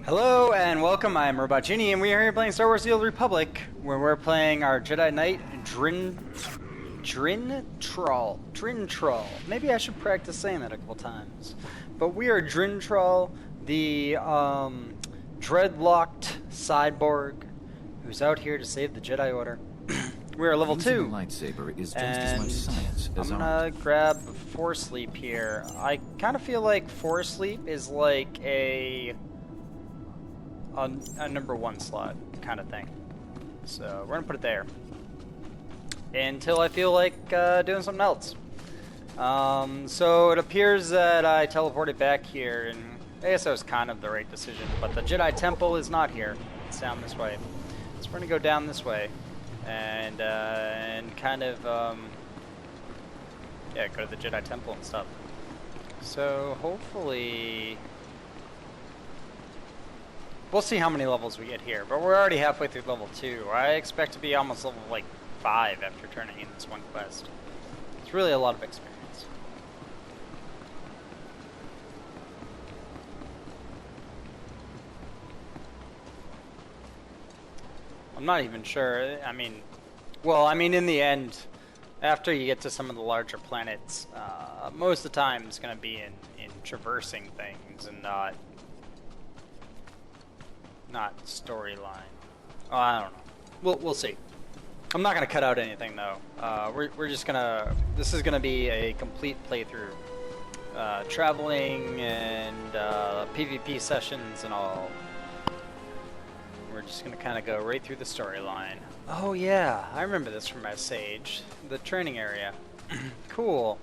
Hello and welcome, I'm Robot Genie, and we are here playing Star Wars The Old Republic, where we're playing our Jedi Knight, Drintrol. Maybe I should practice saying that a couple times. But we are Drintrol, the dreadlocked cyborg who's out here to save the Jedi Order. We are level 2. Lightsaber is just as much science as I'm gonna grab Force Sleep here. I kind of feel like Force Sleep is like a number 1 slot kind of thing. So we're gonna put it there until I feel like doing something else. So it appears that I teleported back here, and I guess that was kind of the right decision, but the Jedi Temple is not here. It's down this way. So we're gonna go down this way and kind of yeah, go to the Jedi Temple and stuff. So hopefully we'll see how many levels we get here, but we're already halfway through level 2. I expect to be almost level like 5 after turning in this one quest. It's really a lot of experience. I'm not even sure. I mean, in the end, after you get to some of the larger planets, most of the time it's going to be in traversing things and not storyline. Oh, I don't know. We'll see. I'm not gonna cut out anything though. We're just gonna. This is gonna be a complete playthrough, traveling and PvP sessions and all. We're just gonna kind of go right through the storyline. Oh yeah, I remember this from my Sage, the training area. Cool.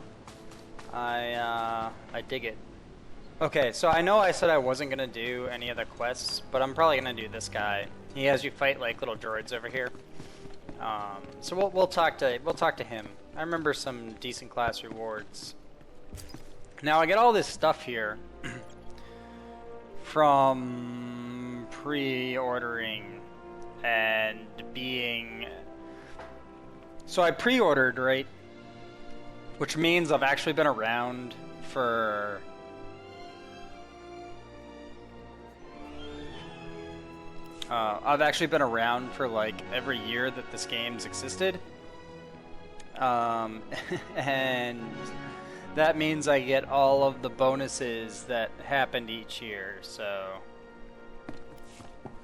I dig it. Okay, so I know I said I wasn't gonna do any other quests, but I'm probably gonna do this guy. He has you fight like little droids over here. So we'll talk to him. I remember some decent class rewards. Now I get all this stuff here from pre-ordering and being. So I pre-ordered, right? Which means I've actually been around for. I've actually been around for like every year that this game's existed, and that means I get all of the bonuses that happened each year. So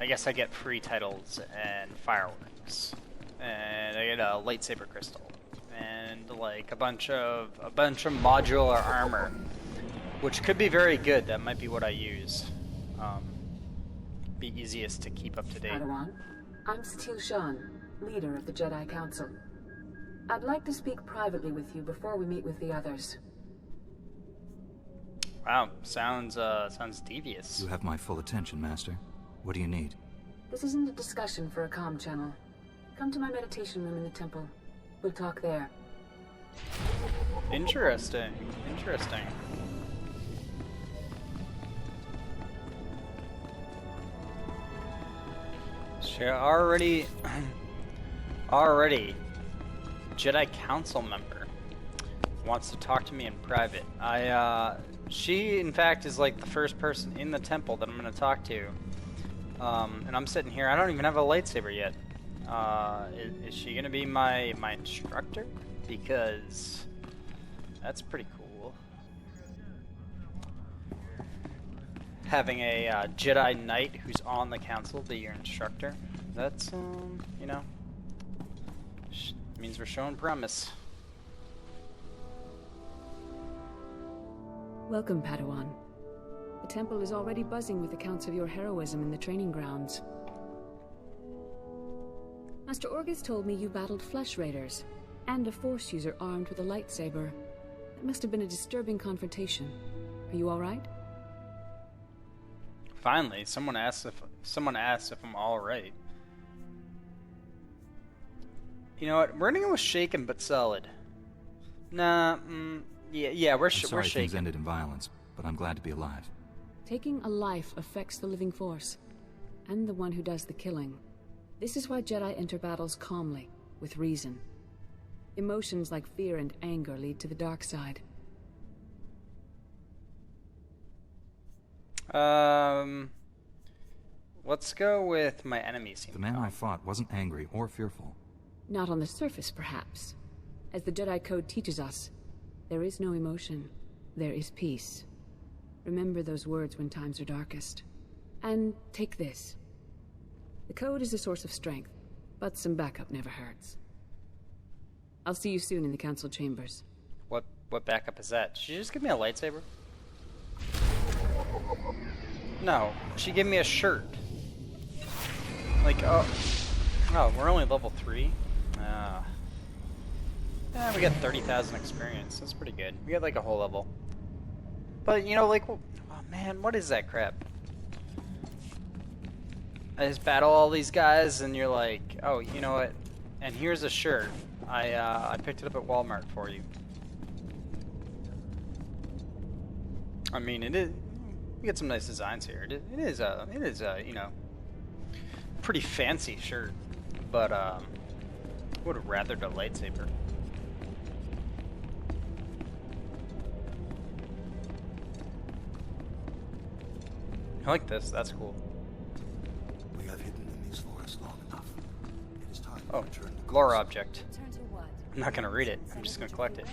I guess I get free titles and fireworks, and I get a lightsaber crystal, and like a bunch of modular armor, which could be very good. That might be what I use. Be easiest to keep up to date. Padawan, I'm SWTOR, leader of the Jedi Council. I'd like to speak privately with you before we meet with the others. Wow, sounds devious. You have my full attention, Master. What do you need? This isn't a discussion for a comm channel. Come to my meditation room in the temple. We'll talk there. Interesting. She already Jedi Council member wants to talk to me in private. She in fact is like the first person in the temple that I'm going to talk to. And I'm sitting here. I don't even have a lightsaber yet. Is she going to be my instructor? Because that's pretty cool. Having a Jedi Knight who's on the council be your instructor. That's, you know, means we're showing promise. Welcome, Padawan. The temple is already buzzing with accounts of your heroism in the training grounds. Master Orguz told me you battled flesh raiders, and a Force user armed with a lightsaber. It must have been a disturbing confrontation. Are you alright? Finally, someone asked if I'm all right. You know what? We're gonna go with shaken but solid. Nah, yeah, we're shaken. Things ended in violence, but I'm glad to be alive. Taking a life affects the living force, and the one who does the killing. This is why Jedi enter battles calmly, with reason. Emotions like fear and anger lead to the dark side. Let's go with my enemy seem The man I fought wasn't angry or fearful. Not on the surface, perhaps. As the Jedi Code teaches us, there is no emotion. There is peace. Remember those words when times are darkest. And take this. The Code is a source of strength, but some backup never hurts. I'll see you soon in the Council Chambers. What backup is that? Did she just give me a lightsaber? No, she gave me a shirt. Like, oh, we're only level 3? Yeah, we got 30,000 experience. That's pretty good. We got like a whole level. But, you know, like, oh man, what is that crap? I just battle all these guys and you're like, oh, you know what? And here's a shirt. I picked it up at Walmart for you. I mean, it is. You get some nice designs here. It is you know, pretty fancy shirt, but would have rathered a lightsaber. I like this. That's cool. We have hidden in these forests long enough. It is time to return to lore object. Turn to what? I'm not gonna read it. I'm just gonna collect it.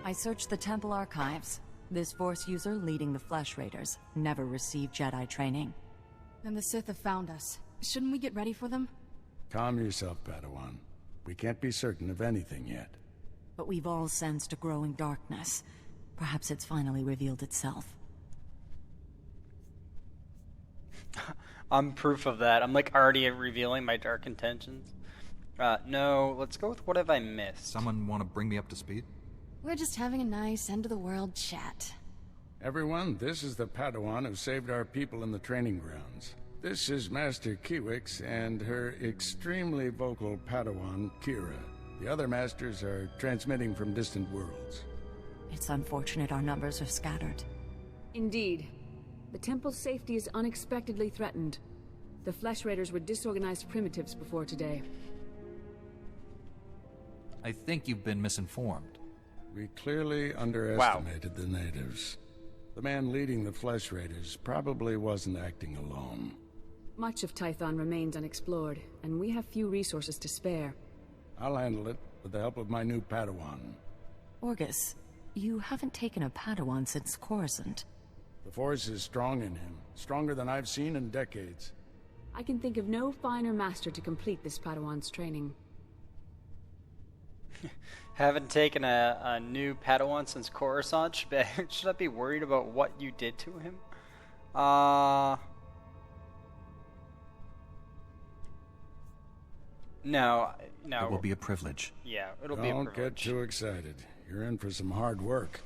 I searched the temple archives. This Force user leading the Flesh Raiders never received Jedi training. Then the Sith have found us. Shouldn't we get ready for them? Calm yourself, Padawan. We can't be certain of anything yet. But we've all sensed a growing darkness. Perhaps it's finally revealed itself. I'm proof of that. I'm like already revealing my dark intentions. No, let's go with what have I missed? Someone want to bring me up to speed? We're just having a nice end-of-the-world chat. Everyone, this is the Padawan who saved our people in the training grounds. This is Master Kiwix and her extremely vocal Padawan, Kira. The other masters are transmitting from distant worlds. It's unfortunate our numbers are scattered. Indeed. The temple's safety is unexpectedly threatened. The Flesh Raiders were disorganized primitives before today. I think you've been misinformed. We clearly underestimated the natives. The man leading the Flesh Raiders probably wasn't acting alone. Much of Tython remains unexplored, and we have few resources to spare. I'll handle it with the help of my new Padawan. Orgus, you haven't taken a Padawan since Coruscant. The Force is strong in him, stronger than I've seen in decades. I can think of no finer master to complete this Padawan's training. Haven't taken a new Padawan since Coruscant. Should I be worried about what you did to him? No. It will be a privilege. Yeah, it'll be a privilege. Don't get too excited. You're in for some hard work.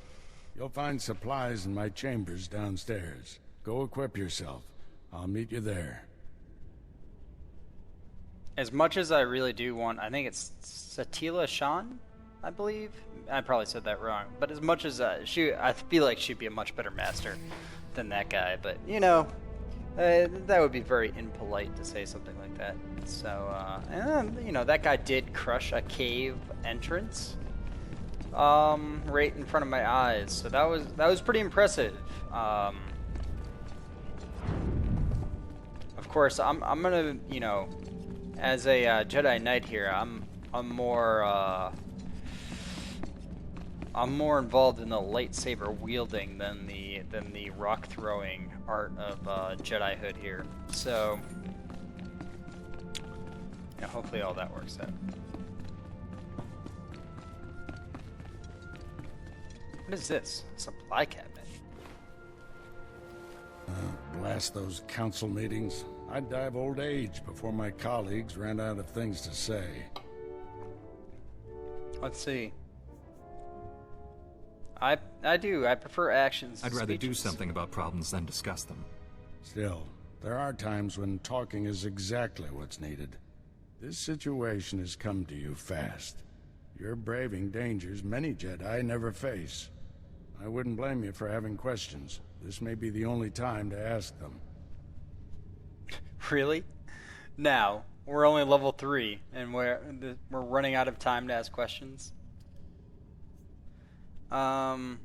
You'll find supplies in my chambers downstairs. Go equip yourself. I'll meet you there. As much as I really do want, I think it's Satila Shan, I believe. I probably said that wrong. But as much as I feel like she'd be a much better master than that guy. But, you know, that would be very impolite to say something like that. So, you know, that guy did crush a cave entrance right in front of my eyes. So that was pretty impressive. Of course, I'm gonna, you know, as a Jedi Knight here, I'm more involved in the lightsaber wielding than the rock throwing art of Jedihood here. So, yeah, hopefully all that works out. What is this? A supply cabinet. Blast those council meetings. I'd die of old age before my colleagues ran out of things to say. Let's see. I prefer actions to I'd rather do speeches. something about problems than discuss them. Still, there are times when talking is exactly what's needed. This situation has come to you fast. You're braving dangers many Jedi never face. I wouldn't blame you for having questions. This may be the only time to ask them. Really? Now, we're only level 3, and we're running out of time to ask questions? Yeah,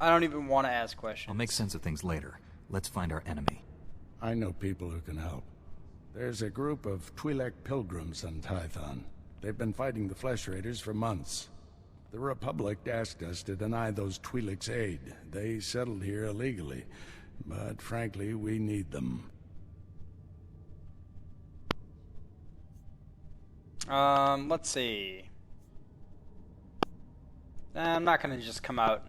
I don't even want to ask questions. I'll make sense of things later. Let's find our enemy. I know people who can help. There's a group of Twi'lek pilgrims on Tython. They've been fighting the Flesh Raiders for months. The Republic asked us to deny those Twi'leks aid. They settled here illegally, but frankly, we need them. Let's see. I'm not gonna just come out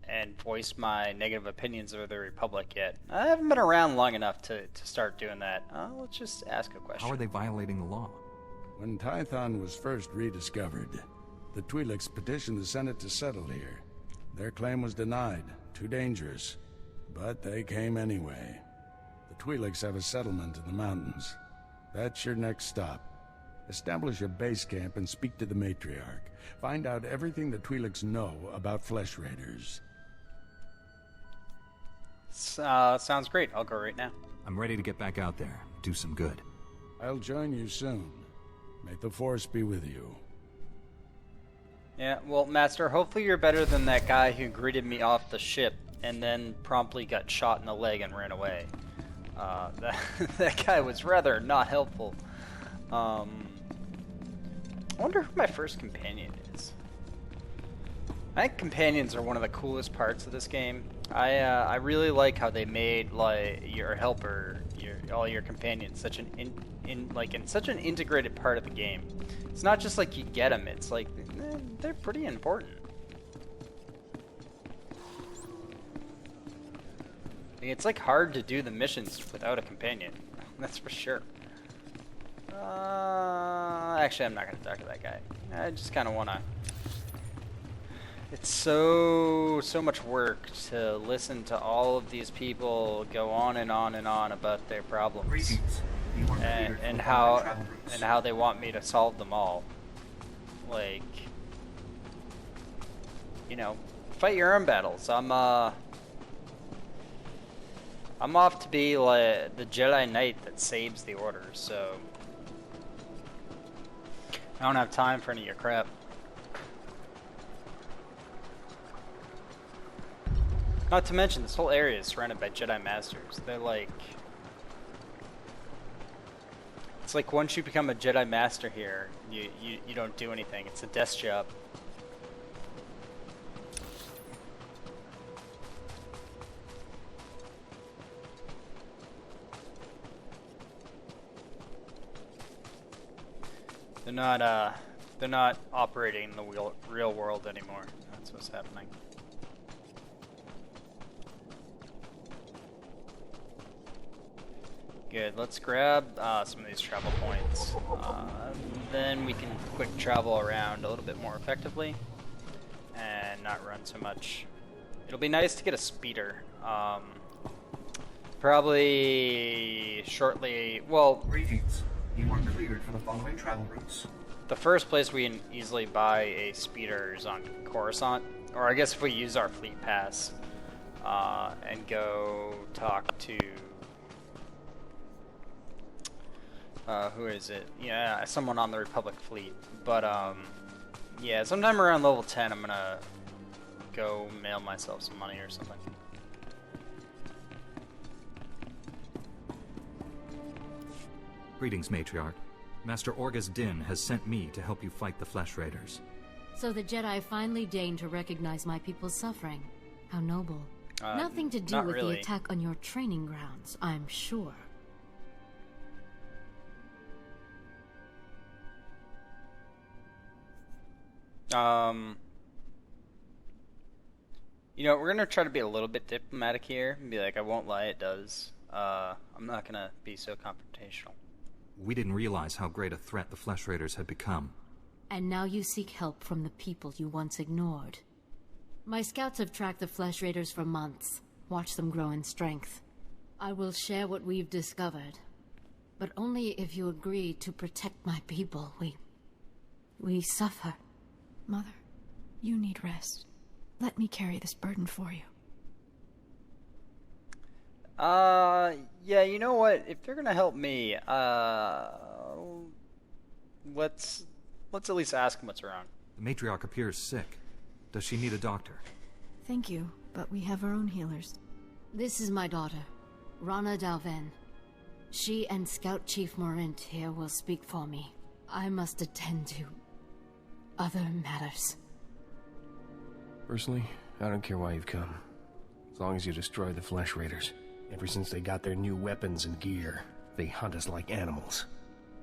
and voice my negative opinions of the Republic yet. I haven't been around long enough to start doing that. Let's just ask a question. How are they violating the law? When Tython was first rediscovered, the Twi'leks petitioned the Senate to settle here. Their claim was denied. Too dangerous. But they came anyway. The Twi'leks have a settlement in the mountains. That's your next stop. Establish a base camp and speak to the matriarch. Find out everything the Twi'leks know about Flesh Raiders. Sounds great. I'll go right now. I'm ready to get back out there. Do some good. I'll join you soon. May the Force be with you. Yeah, well, Master, hopefully you're better than that guy who greeted me off the ship and then promptly got shot in the leg and ran away. That guy was rather not helpful. I wonder who my first companion is. I think companions are one of the coolest parts of this game. I really like how they made like your helper, all your companions such an such an integrated part of the game. It's not just like you get them; it's like they're pretty important. It's like hard to do the missions without a companion. That's for sure. Actually, I'm not gonna talk to that guy. I just kind of wanna. It's so much work to listen to all of these people go on and on and on about their problems, and how they want me to solve them all. Like, you know, fight your own battles. I'm off to be like the Jedi Knight that saves the Order, so I don't have time for any of your crap. Not to mention, this whole area is surrounded by Jedi Masters. They're like... It's like once you become a Jedi Master here, you don't do anything. It's a desk job. They're not operating in the real world anymore. That's what's happening. Good, let's grab some of these travel points. Then we can quick travel around a little bit more effectively and not run so much. It'll be nice to get a speeder. Probably shortly, well... Greetings. You are cleared for the following travel routes. The first place we can easily buy a speeder is on Coruscant, or I guess if we use our fleet pass and go talk to who is it? Yeah, someone on the Republic fleet. But yeah, sometime around level 10, I'm gonna go mail myself some money or something. Greetings, Matriarch. Master Orgus Din has sent me to help you fight the Flesh Raiders. So the Jedi finally deigned to recognize my people's suffering. How noble. Nothing to do with really. the attack on your training grounds, I'm sure. You know, we're gonna try to be a little bit diplomatic here and be like, I won't lie, it does. I'm not gonna be so confrontational. We didn't realize how great a threat the Flesh Raiders had become. And now you seek help from the people you once ignored. My scouts have tracked the Flesh Raiders for months, watched them grow in strength. I will share what we've discovered, but only if you agree to protect my people. We suffer, Mother. You need rest. Let me carry this burden for you. Yeah, you know what? If they're gonna help me, let's at least ask them what's wrong. The matriarch appears sick. Does she need a doctor? Thank you, but we have our own healers. This is my daughter, Rana Dalven. She and Scout Chief Morint here will speak for me. I must attend to other matters. Personally, I don't care why you've come. As long as you destroy the Flesh Raiders. Ever since they got their new weapons and gear, they hunt us like animals.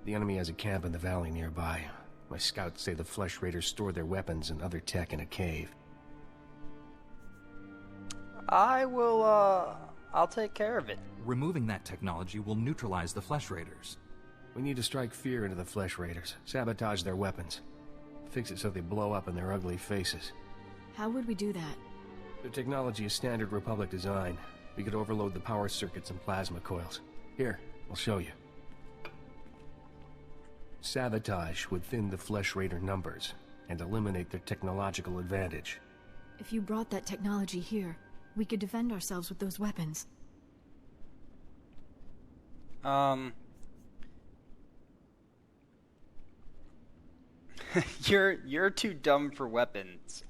The enemy has a camp in the valley nearby. My scouts say the Flesh Raiders store their weapons and other tech in a cave. I'll take care of it. Removing that technology will neutralize the Flesh Raiders. We need to strike fear into the Flesh Raiders, sabotage their weapons. Fix it so they blow up in their ugly faces. How would we do that? Their technology is standard Republic design. We could overload the power circuits and plasma coils. Here, I'll show you. Sabotage would thin the Flesh Raider numbers and eliminate their technological advantage. If you brought that technology here, we could defend ourselves with those weapons. You're too dumb for weapons.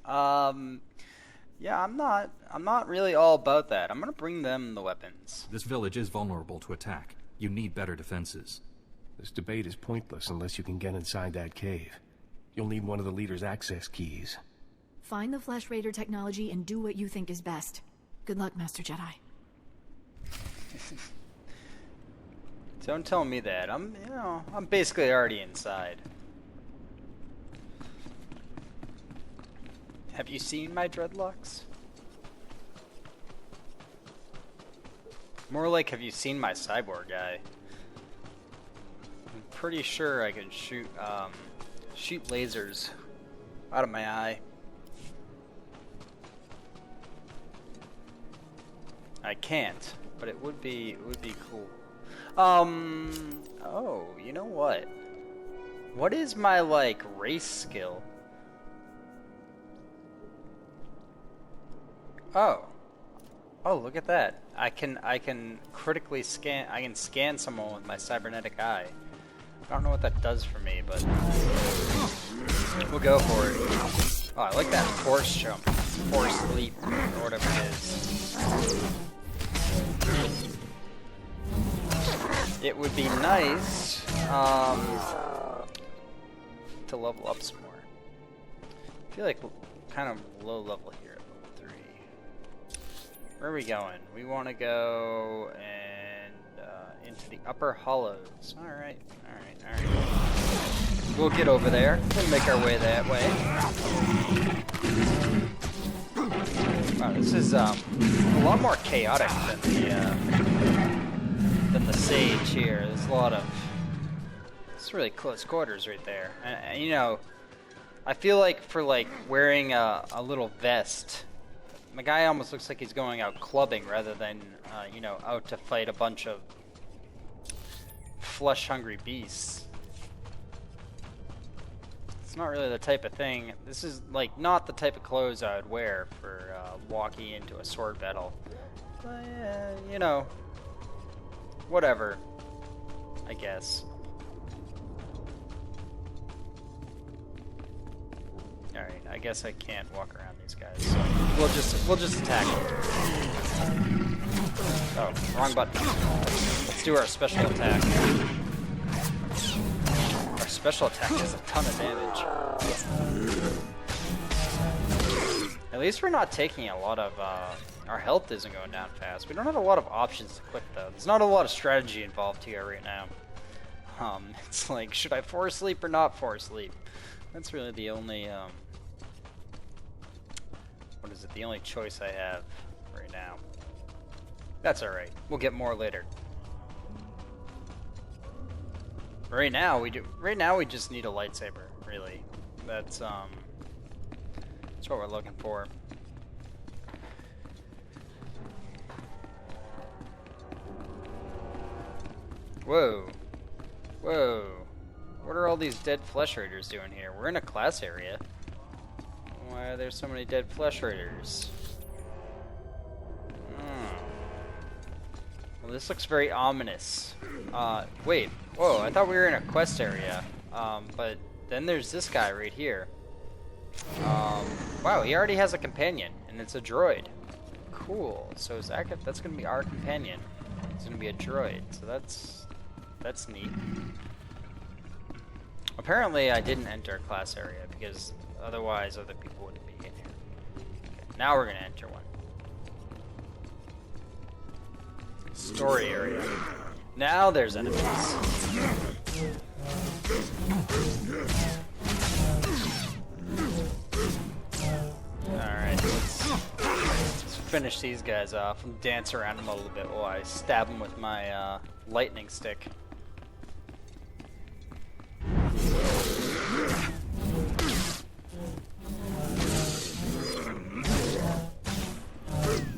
Yeah, I'm not really all about that. I'm gonna bring them the weapons. This village is vulnerable to attack. You need better defenses. This debate is pointless unless you can get inside that cave. You'll need one of the leader's access keys. Find the Flesh Raider technology and do what you think is best. Good luck, Master Jedi. Don't tell me that. I'm basically already inside. Have you seen my dreadlocks? More like, have you seen my cyborg guy? I'm pretty sure I can shoot lasers out of my eye. I can't, but it would be cool. Oh, you know what? What is my, like, race skill? Oh, look at that. I can critically scan, I can scan someone with my cybernetic eye. I don't know what that does for me, but we'll go for it. Oh, I like that force jump, force leap, or whatever it is. It would be nice to level up some more. I feel like we're kind of low level here at level 3. Where are we going? We want to go and into the upper hollows. Alright. We'll get over there. We'll make our way that way. Wow, this is a lot more chaotic than the Sage here. There's a lot of... It's really close quarters right there. And you know, I feel like for like wearing a little vest, the guy almost looks like he's going out clubbing rather than, you know, out to fight a bunch of flesh-hungry beasts. It's not really the type of thing. This is like not the type of clothes I would wear for walking into a sword battle. But you know, whatever, I guess. All right, I guess I can't walk around these guys. So we'll just attack them. Oh, wrong button. Let's do our special attack. Our special attack does a ton of damage. At least we're not taking a lot of, our health isn't going down fast. We don't have a lot of options to quit though. There's not a lot of strategy involved here right now. It's like, should I force sleep or not force sleep? That's really the only, what is it? The only choice I have right now. That's alright. We'll get more later. Right now we just need a lightsaber, really. That's what we're looking for. Whoa. Whoa. What are all these dead flesh raiders doing here? We're in a class area. Why are there so many dead flesh raiders? Well, this looks very ominous. Wait. Whoa, I thought we were in a quest area. But then there's this guy right here. Wow, he already has a companion, and it's a droid. Cool. So that's gonna be our companion. It's gonna be a droid. So that's neat. Apparently, I didn't enter a class area because otherwise other people wouldn't be in here. Okay, now we're gonna enter one. Story area. Now there's enemies. Alright, let's finish these guys off and dance around them a little bit while I stab them with my lightning stick.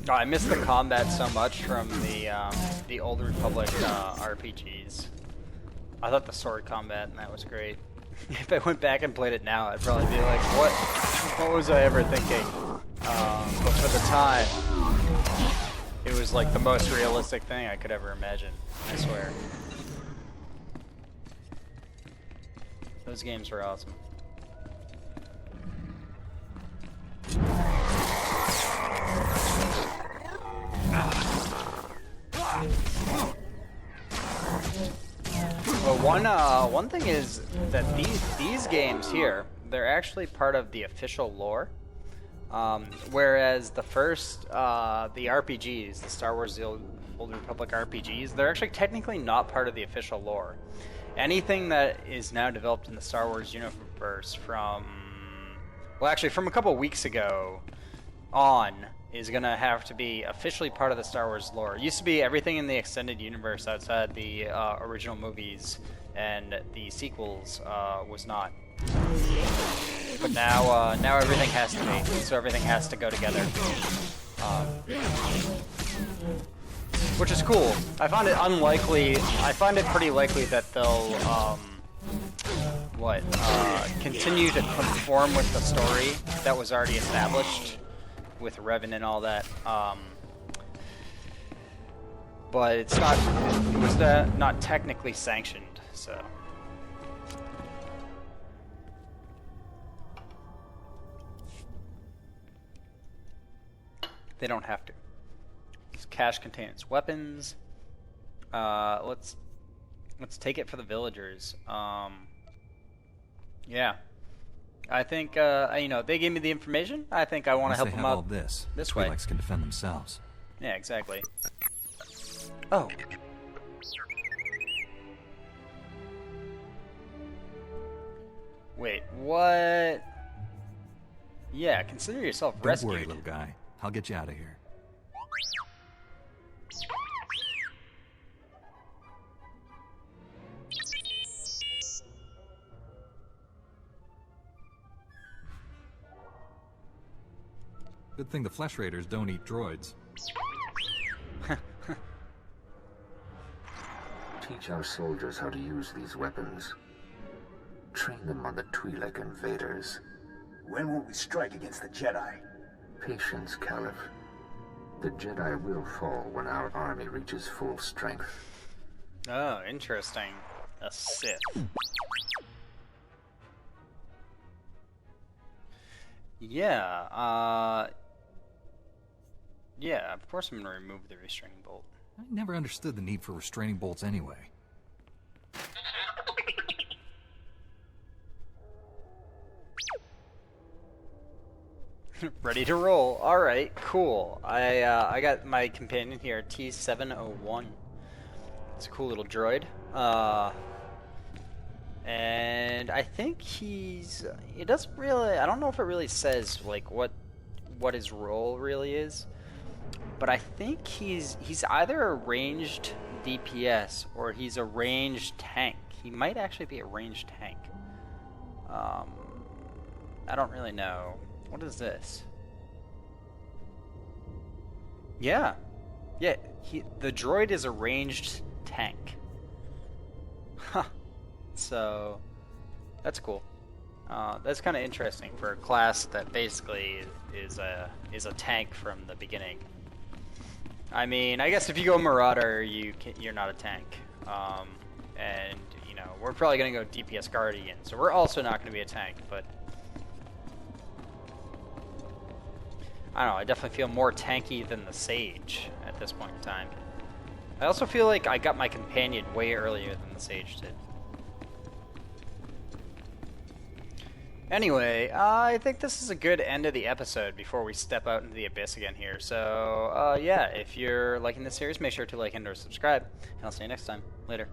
Oh, I miss the combat so much from the Old Republic RPGs. I thought the sword combat and that was great. If I went back and played it now, I'd probably be like, what was I ever thinking? But for the time, it was like the most realistic thing I could ever imagine, I swear. Those games were awesome. Well, one thing is that these games here, they're actually part of the official lore, whereas the first the RPGs, the Star Wars: The Old Republic RPGs, they're actually technically not part of the official lore. Anything that is now developed in the Star Wars universe from a couple weeks ago on is going to have to be officially part of the Star Wars lore. It used to be everything in the extended universe outside the original movies and the sequels was not. But now everything has to be, so everything has to go together. Which is cool. I find it pretty likely that they'll continue to conform with the story that was already established with Revan and all that, but it was not technically sanctioned, so. They don't have to. This cache contains weapons. Let's take it for the villagers. Yeah. I think, they gave me the information. I think I want to help them out this way. Twi'leks can defend themselves. Yeah, exactly. Oh. Wait, what? Yeah, consider yourself rescued. Don't worry, little guy. I'll get you out of here. Good thing the Flesh Raiders don't eat droids. Teach our soldiers how to use these weapons. Train them on the Twi'lek invaders. When will we strike against the Jedi? Patience, Caliph. The Jedi will fall when our army reaches full strength. Oh, interesting. A Sith. Yeah, yeah, of course I'm gonna remove the restraining bolt. I never understood the need for restraining bolts anyway. Ready to roll. Alright, cool. I got my companion here, T-701. It's a cool little droid. And I think it doesn't really, I don't know if it really says like what his role really is, but I think he's either a ranged DPS or he's a ranged tank. He might actually be a ranged tank. I don't really know. What is this? Yeah. Yeah, the droid is a ranged tank. Huh. So, that's cool. That's kind of interesting for a class that basically is a tank from the beginning. I mean, I guess if you go Marauder, you're not a tank. And, you know, we're probably going to go DPS Guardian, so we're also not going to be a tank, but... I don't know, I definitely feel more tanky than the Sage at this point in time. I also feel like I got my companion way earlier than the Sage did. Anyway, I think this is a good end of the episode before we step out into the abyss again here. So, yeah, if you're liking this series, make sure to like and or subscribe, and I'll see you next time. Later.